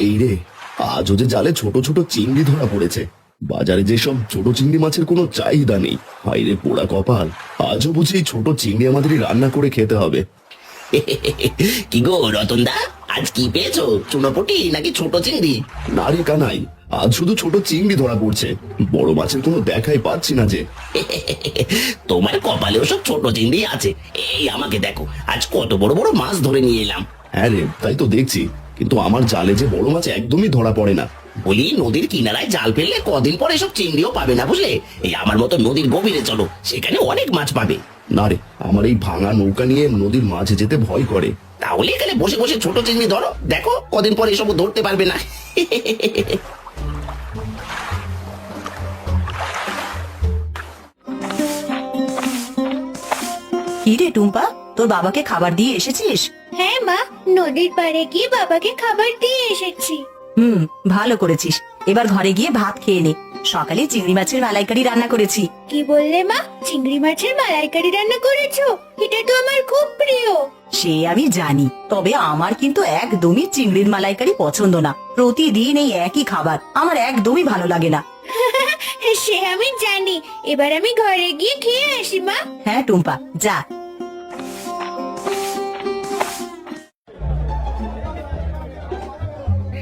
এই রে, আজও যে জালে ছোট ছোট চিংড়ি ধরা পড়েছে। বাজারে যেসব ছোট চিংড়ি মাছের কোনো চাহিদা নেই। হায় রে পোড়া কপাল, আজও বুঝি এই ছোট চিংড়ি আমাদেরই রান্না করে খেতে হবে। কি গো রতনদা, আজ কি পেয়েছো? চুনোপুটি নাকি ছোট চিংড়ি? না রে কানাই, আজ শুধু ছোট চিংড়ি ধরা পড়ছে, বড় মাছের কোনো দেখাই পাচ্ছি না যে। তোমার কপালেও সব ছোট চিংড়ি আছে। এই আমাকে দেখো, আজ কত বড় বড় মাছ ধরে নিয়ে এলাম। হ্যাঁ রে, তাই তো দেখছি, কিন্তু আমার জালে যে বড় মাছ একদমই ধরা পড়ে না। বলি, নদীর কিনারায় জাল ফেললে কদিন পরে সব চিংড়িও পাবে না, বুঝলে? এই আমার মতো নদীর গভীরে চলো, সেখানে অনেক মাছ পাবে। না রে, আমার এই ভাঙা নৌকা নিয়ে নদীর মাঝে যেতে ভয় করে। তাহলে এখানে বসে বসে ছোট চিংড়ি ধরো, দেখো কদিন পরে এসব ধরতে পারবে না। কি রে টুম্পা, তোর বাবাকে খাবার দিয়ে এসেছিস? হ্যাঁ মা, নদীর পাড়ে গিয়ে বাবাকে খাবার দিয়ে এসেছি। ভালো করেছিস। এবার ঘরে গিয়ে ভাত খেয়ে নে। সকালে চিংড়ি মাছের মালাইকারি রান্না করেছি। কি বললে মা? চিংড়ি মাছের মালাইকারি রান্না করেছো? এটা তো আমার খুব প্রিয়। সে আমি জানি, তবে আমার কিন্তু একদমই চিংড়ির মালাইকারি পছন্দ না। প্রতিদিন এই একই খাবার আমার একদমই ভালো লাগে না। সে আমি জানি, এবার আমি ঘরে গিয়ে খেয়ে আসি মা। হ্যাঁ টুম্পা, যা।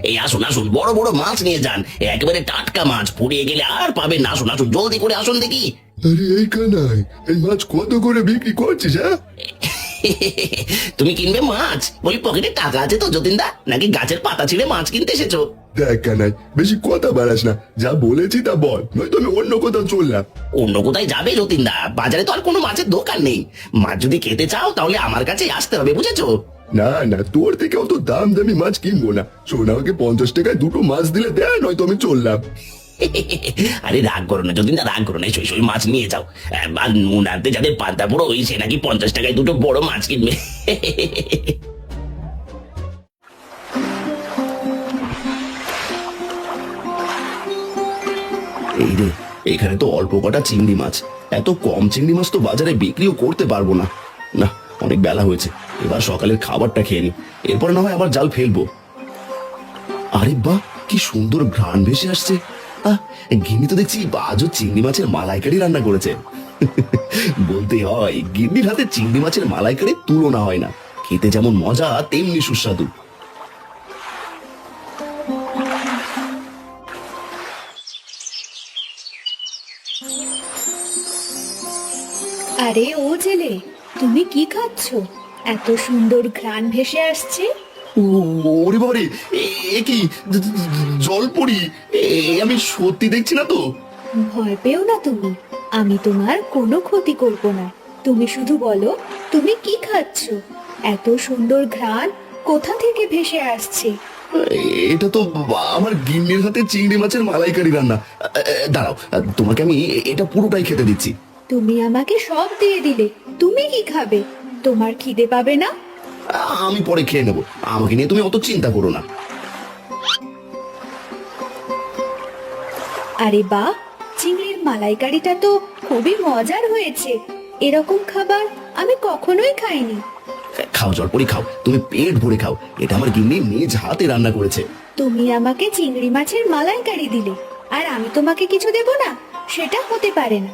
এই আসুন আসুন, বড় বড় মাছ নিয়ে যান, একেবারে টাটকা মাছ, পুড়িয়ে গেলে আর পাবেন না। আসুন আসুন, জলদি করে আসুন দেখি। আরে এই কানাই, এই মাছ কত করে বিক্রি করছিস? হ্যাঁ, তুমি কিনবে মাছ? বলি, পকেটে টাকা আছে তো যতীনদা, নাকি গাছের পাতা ছিঁড়ে মাছ কিনতে এসেছো? দেখ কানাই, বেশি কথা বাড়াস না, যা বলেছি তা বল, নয়তো আমি অন্য কোথাও চললাম। অন্য কোথায় যাবে যতীনদা? বাজারে তো আর কোনো মাছের দোকান নেই। মাছ যদি খেতে চাও তাহলে আমার কাছে আসতে হবে, বুঝেছো? না না, তোর থেকে অত দাম দামি মাছ কিনবো না। শোন, আমাকে 50 টাকায় দুটো মাছ দিলে দেয়, নয়তো আমি চললাম। আরে রাগ করো না যতীনদা, রাগ করো না, সই সই মাছ নিয়ে যাও। আর নুন আনতে যাদের পান্তা পুরো ওই, সে নাকি 50 টাকায় দুটো বড় মাছ কিনবে। এই রে, এখানে তো অল্প কটা চিংড়ি মাছ, এত কম চিংড়ি মাছ তো বাজারে বিক্রিও করতে পারবো না। না, অনেক বেলা হয়েছে, এবার সকালের খাবারটা খেয়ে নি, এরপর না হয় আবার জাল ফেলবো। আরে বাহ, কি সুন্দর ঘ্রাণ ভেসে আসছে। গিন্নি তো দেখছি আজও চিংড়ি মাছের মালাইকারি রান্না করেছে। বলতে হয়, গিন্নির হাতে চিংড়ি মাছের মালাইকারির তুলনা হয় না। খেতে যেমন মজা, তেমনি সুস্বাদু। আরে ও ছেলে, তুমি কি খাচ্ছো? এত সুন্দর ঘ্রাণ ভেসে আসছে। ওরে বাবারে, এ কি জলপরি? আমি সত্যি দেখছি না তো? ভয় পেও না তুমি, আমি তোমার কোনো ক্ষতি করব না। তুমি শুধু বলো তুমি কি খাচ্ছো। এত সুন্দর ঘ্রাণ কোথা থেকে ভেসে আসছে? এটা তো আমার গিন্নির হাতে চিংড়ি মাছের মালাইকারি রান্না। দাঁড়াও, তোমাকে আমি এটা পুরোটাই খেতে দিচ্ছি। তুমি আমাকে সব দিয়ে দিলে, তুমি কি খাবে? তোমার খিদে পাবে না? আমি পরে খেয়ে নেবো, আমাকে নিয়ে তুমি অত চিন্তা করো না। আরে বাহ, চিংড়ির মালাইকারিটা তো খুবই মজার হয়েছে। এরকম খাবার আমি কখনোই খাইনি। খাও জলপরি, খাও, তুমি পেট ভরে খাও, এটা আমার গিন্নি নিজ হাতে রান্না করেছে। তুমি আমাকে চিংড়ি মাছের মালাইকারি দিলে, আর আমি তোমাকে কিছু দেব না? সেটা হতে পারে না।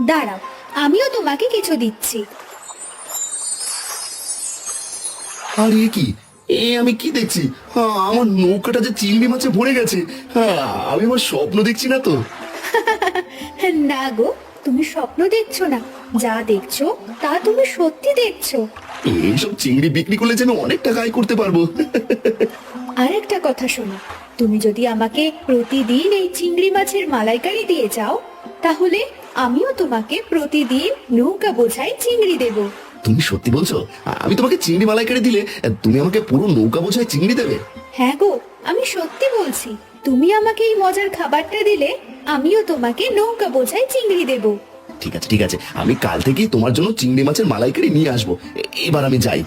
দাঁড়াও, আমিও তোমাকে কিছু দিচ্ছি। আর এ কি, আমি কি দেখছি? আমার নৌকাটা যে চিংড়ি মাছে ভরে গেছে। আমি আমার স্বপ্ন দেখছি না তো? না গো, তুমি স্বপ্ন দেখছো না, যা দেখছো তা তুমি সত্যি দেখছো। এইসব চিংড়ি বিক্রি করলে যেন অনেক টাকা আয় করতে পারবো। আরেকটা কথা শোনো, তুমি যদি আমাকে প্রতিদিন এই চিংড়ি মাছের মালাইকারি দিয়ে যাও, তাহলে আমিও তোমাকে প্রতিদিন নৌকা বোঝাই চিংড়ি দেব। তুমি সত্যি বলছো? আমি তোমাকে চিংড়ি মালাইকারি দিলে তুমি আমাকে পুরো নৌকা বোঝায় চিংড়ি দেবে? হ্যাঁ গো, আমি সত্যি বলছি। তুমি আমাকে এই মজার খাবারটা দিলে আমিও তোমাকে নৌকা বোঝাই চিংড়ি দেব। ঠিক আছে ঠিক আছে, আমি কাল থেকেই তোমার জন্য চিংড়ি মাছের মালাইকারি নিয়ে আসবো। এবার আমি যাই।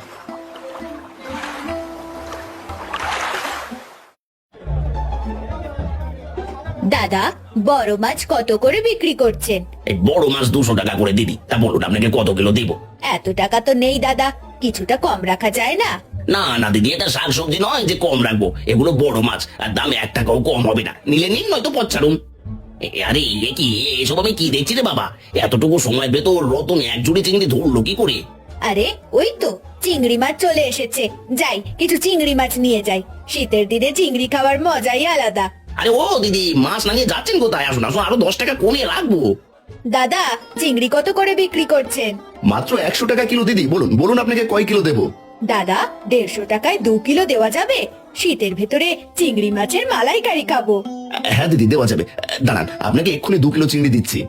দাদা, বড় মাছ কত করে বিক্রি করছেন? এই বড় মাছ 200 টাকা করে দিদি। তা বলুন আপনাকে কত কিলো দিব? এত টাকা তো নেই দাদা, কিছুটা কম রাখা যায় না? না না দিদি, এটা শাকসবজি নয় যে কম রাখবো, এগুলো বড় মাছ, আর দাম 1 টাকাও কম হবে না। নিলে নিন, নয়তো পথ ছাড়ুন। আরে এ কি, এসব আমি কি দেখছি রে বাবা? এতটুকু সময় ভেতর রতন এক জুড়ি চিংড়ি ধরলো কি করে? আরে ওই তো চিংড়ি মাছ চলে এসেছে, যাই কিছু চিংড়ি মাছ নিয়ে যাই। শীতের দিনে চিংড়ি খাওয়ার মজাই আলাদা। আরে ও দিদি, মাছ না নিয়ে যাচ্ছেন কোথায়? আসুন আসুন, আরো 10 টাকা কমিয়ে রাখবো। দাদা, চিংড়ি কত করে বিক্রি করছেন? মাত্র 100 টাকা কিলো দিদি। বলুন বলুন আপনাকে কয় কিলো দেবো? দাদা, 150 টাকায় 2 কিলো দেওয়া যাবে? শীতের ভেতরে চিংড়ি মাছের মালাইকারি খাবো। হ্যাঁ দিদি, দেওয়া যাবে। দাঁড়ান, আপনাকে এক্ষুনি 2 কিলো চিংড়ি দিচ্ছি।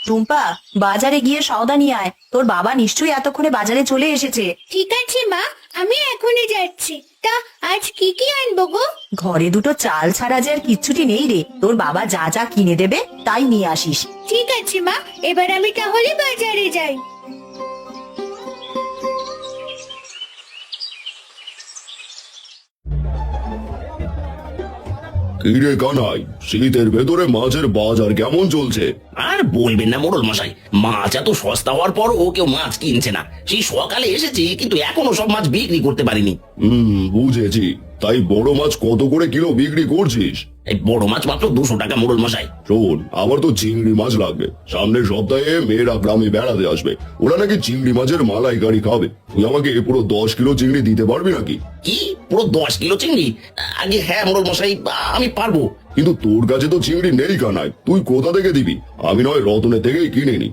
টুম্পা, বাজারে গিয়ে সওদা নিয়ে আয়। তোর বাবা নিশ্চয়ই এতক্ষণে বাজারে চলে এসেছে। ঠিক আছে মা, আমি এখনই যাচ্ছি। তা আজ কি কি আনবো গো? ঘরে দুটো চাল ছাড়া যে আর কিচ্ছুটি নেই রে। তোর বাবা যা যা কিনে দেবে তাই নিয়ে আসিস। ঠিক আছে মা, এবার আমি তাহলে বাজারে যাই। কিরে কানাই, শীতের ভেতরে মাছের বাজার কেমন চলছে? আর বলবেন না মোড়ল মশাই, মাছ এত সস্তা হওয়ার পরও কেউ মাছ কিনছে না। সেই সকালে এসেছি, কিন্তু এখনো সব মাছ বিক্রি করতে পারিনি। বুঝেছি। তাই বড় মাছ কত করে কিলো বিক্রি করছিস? এই বড় মাছ মাত্র 200 টাকা মোড়ল মশাই। শোন, আমার তো চিংড়ি মাছ লাগবে। সামনের সপ্তাহে মেয়েরা গ্রামে বেড়াতে আসবে, ওরা নাকি চিংড়ি মাছের মালাইকারি খাবে। তুই আমাকে পুরো 10 কিলো চিংড়ি দিতে পারবি নাকি? কি, পুরো 10 কিলো চিংড়ি? আগে হ্যাঁ মোড়ল মশাই, আমি পারবো। কিন্তু তোর কাছে তো চিংড়ি নেই কানাই, তুই কোথা থেকে দিবি? আমি নয় রতনের থেকেই কিনে নি।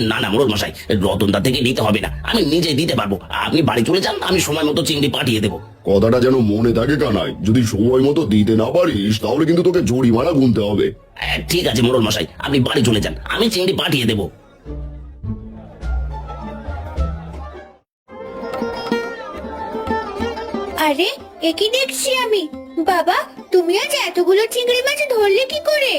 না না মোড়ল মশাই, রতনদা থেকে নিতে হবে না, আমি নিজে দিতে পারবো। আপনি বাড়ি চলে যান, আমি সময় মতো চিংড়ি পাঠিয়ে দেবো। কথাটা যেন মনে থাকে কানাই, যদি সময় মতো দিতে না পারিস তাহলে কিন্তু তোকে জরিমানা গুনতে হবে। ঠিক আছে মোড়ল মশাই, আপনি বাড়ি চলে যান, আমি চিংড়ি পাঠিয়ে দেবো। আরে একই দেখছি আমি। বাবা, তুমি আজ এতগুলো চিংড়ি মাছ ধরলে কি করে?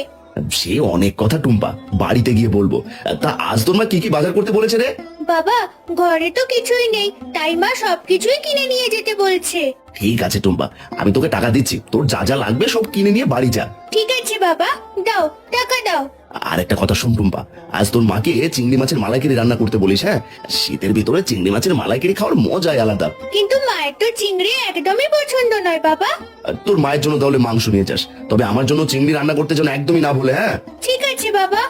সে অনেক কথা টুম্পা, বাড়িতে গিয়ে বলবো। তা আজ তোর মা কি কি বাজার করতে বলেছে রে? বাবা, ঘরে তো কিছুই নেই, তাই মা সবকিছুই কিনে নিয়ে যেতে বলছে। ঠিক আছে টুম্পা, আমি তোকে টাকা দিচ্ছি, তোর যা যা লাগবে সব কিনে নিয়ে বাড়ি যা। ঠিক আছে বাবা, দাও টাকা দাও। আর একটা কথা শোন টুম্পা, আজ তোর মাকে চিংড়ি মাছের মালাইকারি রান্না করতে বলিস। হ্যাঁ, শীতের ভিতরে চিংড়ি মাছের মালাইকারি খাওয়ার মজাই আলাদা। কিন্তু মায়ের তো চিংড়ি একদমই পছন্দ নয় বাবা। তোর মায়ের জন্য তাহলে মাংস নিয়ে যাস, তবে আমার জন্য চিংড়ি রান্না করতে যেন একদমই না বলে। হ্যাঁ ঠিক আছে বাবা।